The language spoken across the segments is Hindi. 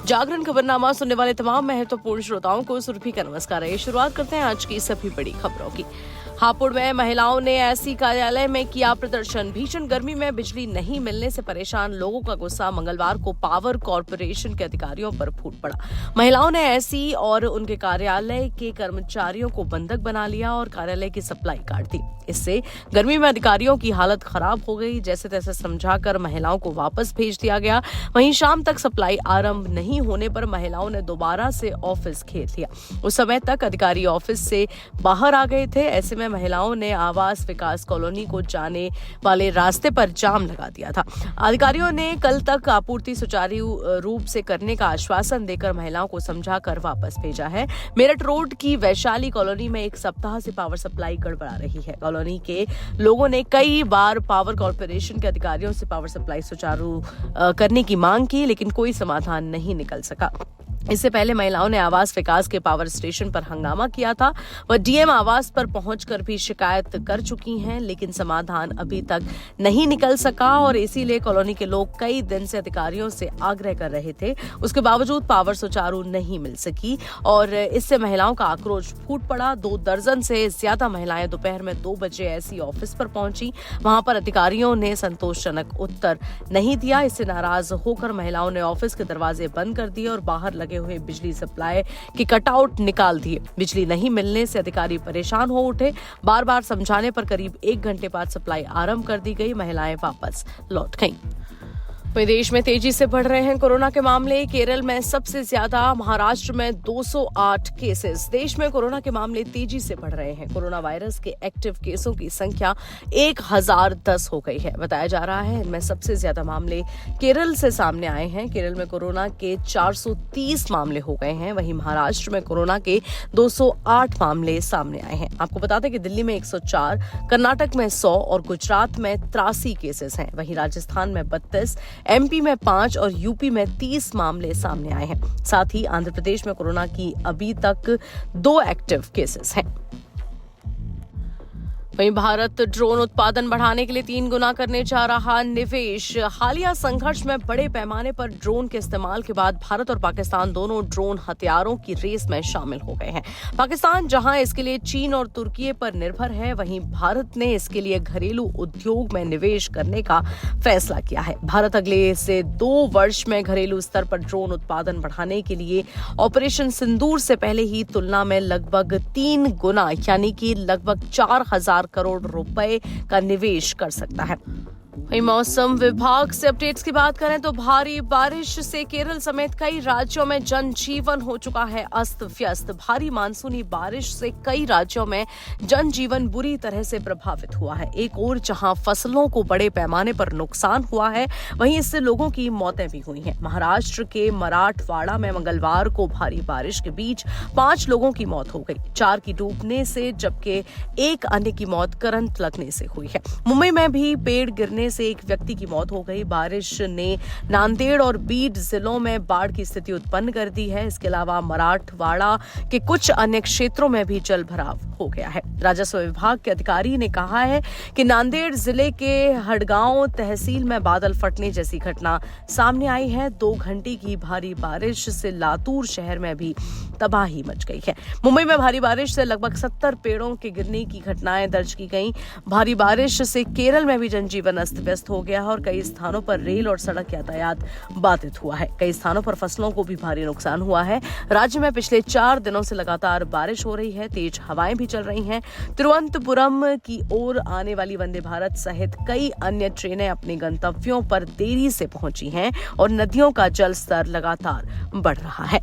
जागरण खबरनामा सुनने वाले तमाम महत्वपूर्ण श्रोताओं को सुरभि का नमस्कार है। शुरुआत करते हैं आज की सभी बड़ी खबरों की। हापुड़ में महिलाओं ने एससी कार्यालय में किया प्रदर्शन। भीषण गर्मी में बिजली नहीं मिलने से परेशान लोगों का गुस्सा मंगलवार को पावर कॉर्पोरेशन के अधिकारियों पर फूट पड़ा। महिलाओं ने एससी और उनके कार्यालय के कर्मचारियों को बंधक बना लिया और कार्यालय की सप्लाई काट दी। इससे गर्मी में अधिकारियों की हालत खराब हो गई। जैसे तैसे समझाकर महिलाओं को वापस भेज दिया गया। वहीं शाम तक सप्लाई आरंभ नहीं होने पर महिलाओं ने दोबारा से ऑफिस घेर लिया। उस समय तक अधिकारी ऑफिस से बाहर आ गए थे। ऐसे में महिलाओं ने आवास विकास कॉलोनी को जाने वाले रास्ते पर जाम लगा दिया था। अधिकारियों ने कल तक आपूर्ति सुचारू रूप से करने का आश्वासन देकर महिलाओं को समझाकर वापस भेजा है। मेरठ रोड की वैशाली कॉलोनी में एक सप्ताह से पावर सप्लाई गड़बड़ा रही है। कॉलोनी के लोगों ने कई बार पावर कॉर्पोरेशन के अधिकारियों से पावर सप्लाई सुचारू करने की मांग की, लेकिन कोई समाधान नहीं निकल सका। इससे पहले महिलाओं ने आवास विकास के पावर स्टेशन पर हंगामा किया था। वह डीएम आवास पर पहुंचकर भी शिकायत कर चुकी हैं, लेकिन समाधान अभी तक नहीं निकल सका और इसीलिए कॉलोनी के लोग कई दिन से अधिकारियों से आग्रह कर रहे थे। उसके बावजूद पावर सुचारू नहीं मिल सकी और इससे महिलाओं का आक्रोश फूट पड़ा। 2 दर्जन से ज्यादा महिलाएं दोपहर में 2 बजे ऐसी ऑफिस पर पहुंची। वहां पर अधिकारियों ने संतोषजनक उत्तर नहीं दिया। इससे नाराज होकर महिलाओं ने ऑफिस के दरवाजे बंद कर दिए और बाहर लगे हुए बिजली सप्लाई के कटआउट निकाल दिए। बिजली नहीं मिलने से अधिकारी परेशान हो उठे। बार बार समझाने पर करीब 1 घंटे बाद सप्लाई आरंभ कर दी गई। महिलाएं वापस लौट गईं। देश में तेजी से बढ़ रहे हैं कोरोना के मामले। केरल में सबसे ज्यादा, महाराष्ट्र में 208 केसेस। देश में कोरोना के मामले तेजी से बढ़ रहे हैं। कोरोना वायरस के एक्टिव केसों की संख्या 1010 हो गई है। बताया जा रहा है इनमें सबसे ज्यादा मामले केरल से सामने आए हैं। केरल में कोरोना के 430 मामले हो गए हैं। वहीं महाराष्ट्र में कोरोना के 208 मामले सामने आए हैं। आपको बता दें कि दिल्ली में 104, कर्नाटक में 100 और गुजरात में 83 केसेस हैं। वहीं राजस्थान में 32, एमपी में 5 और यूपी में 30 मामले सामने आए हैं। साथ ही आंध्र प्रदेश में कोरोना की अभी तक 2 एक्टिव केसेस हैं। वहीं भारत ड्रोन उत्पादन बढ़ाने के लिए 3 गुना करने जा रहा निवेश। हालिया संघर्ष में बड़े पैमाने पर ड्रोन के इस्तेमाल के बाद भारत और पाकिस्तान दोनों ड्रोन हथियारों की रेस में शामिल हो गए हैं। पाकिस्तान जहां इसके लिए चीन और तुर्की पर निर्भर है, वहीं भारत ने इसके लिए घरेलू उद्योग में निवेश करने का फैसला किया है। भारत अगले से 2 वर्ष में घरेलू स्तर पर ड्रोन उत्पादन बढ़ाने के लिए ऑपरेशन सिंदूर से पहले ही तुलना में लगभग 3 गुना यानी कि लगभग 4,000 करोड़ रुपए का निवेश कर सकता है। वहीं मौसम विभाग से अपडेट्स की बात करें तो भारी बारिश से केरल समेत कई राज्यों में जनजीवन हो चुका है अस्त व्यस्त। भारी मानसूनी बारिश से कई राज्यों में जनजीवन बुरी तरह से प्रभावित हुआ है। एक ओर जहां फसलों को बड़े पैमाने पर नुकसान हुआ है, वहीं इससे लोगों की मौतें भी हुई हैं। महाराष्ट्र के मराठवाड़ा में मंगलवार को भारी बारिश के बीच 5 लोगों की मौत हो गई। 4 की डूबने से जबकि एक अन्य की मौत करंट लगने से हुई है। मुंबई में भी पेड़ गिरने से एक व्यक्ति की मौत हो गई। बारिश ने नांदेड़ और बीड जिलों में बाढ़ की स्थिति उत्पन्न कर दी है। इसके अलावा मराठवाड़ा के कुछ अन्य क्षेत्रों में भी जल भराव हो गया है। राजस्व विभाग के अधिकारी ने कहा है कि नांदेड़ जिले के हडगांव तहसील में बादल फटने जैसी घटना सामने आई है। 2 घंटे की भारी बारिश से लातूर शहर में भी तबाही मच गई है। मुंबई में भारी बारिश से लगभग 70 पेड़ों के गिरने की घटनाएं दर्ज की गई। भारी बारिश से केरल में भी जनजीवन अस्त व्यस्त हो गया है और कई स्थानों पर रेल और सड़क यातायात बाधित हुआ है। कई स्थानों पर फसलों को भी भारी नुकसान हुआ है। राज्य में पिछले 4 दिनों से लगातार बारिश हो रही है। तेज हवाएं भी चल रही हैं। तिरुवनंतपुरम की ओर आने वाली वंदे भारत सहित कई अन्य ट्रेनें अपने गंतव्यों पर देरी से पहुंची हैं और नदियों का जल स्तर लगातार बढ़ रहा है।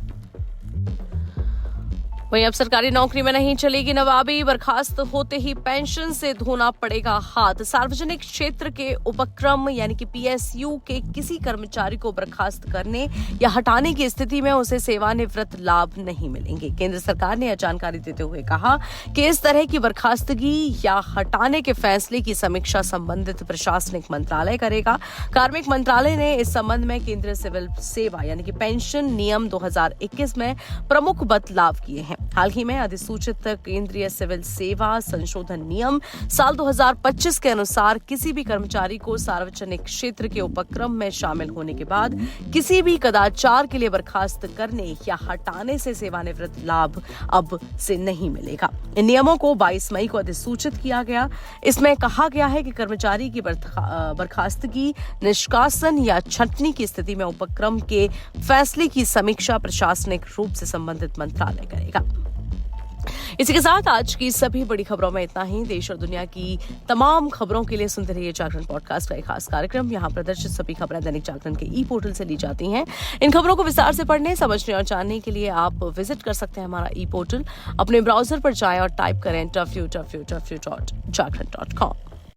वहीं अब सरकारी नौकरी में नहीं चलेगी नवाबी। बर्खास्त होते ही पेंशन से धोना पड़ेगा हाथ। सार्वजनिक क्षेत्र के उपक्रम यानी कि पीएसयू के किसी कर्मचारी को बर्खास्त करने या हटाने की स्थिति में उसे सेवानिवृत्त लाभ नहीं मिलेंगे। केंद्र सरकार ने यह जानकारी देते हुए कहा कि इस तरह की बर्खास्तगी या हटाने के फैसले की समीक्षा संबंधित प्रशासनिक मंत्रालय करेगा। कार्मिक मंत्रालय ने इस संबंध में केंद्रीय सिविल सेवा यानी कि पेंशन नियम 2021 में प्रमुख बदलाव किए हैं। हैं। हाल ही में अधिसूचित केंद्रीय सिविल सेवा संशोधन नियम साल 2025 के अनुसार किसी भी कर्मचारी को सार्वजनिक क्षेत्र के उपक्रम में शामिल होने के बाद किसी भी कदाचार के लिए बर्खास्त करने या हटाने से सेवानिवृत्त लाभ अब से नहीं मिलेगा। इन नियमों को 22 मई को अधिसूचित किया गया। इसमें कहा गया है कि कर्मचारी की बर्खास्तगी, निष्कासन या छंटनी की स्थिति में उपक्रम के फैसले की समीक्षा प्रशासनिक रूप से संबंधित मंत्रालय करेगा। इसी के साथ आज की सभी बड़ी खबरों में इतना ही। देश और दुनिया की तमाम खबरों के लिए सुनते रहिए जागरण पॉडकास्ट का एक खास कार्यक्रम। यहाँ प्रदर्शित सभी खबरें दैनिक जागरण के पोर्टल से ली जाती हैं। इन खबरों को विस्तार से पढ़ने, समझने और जानने के लिए आप विजिट कर सकते हैं हमारा पोर्टल। अपने ब्राउजर पर जाएं और टाइप करें www.jagran.com।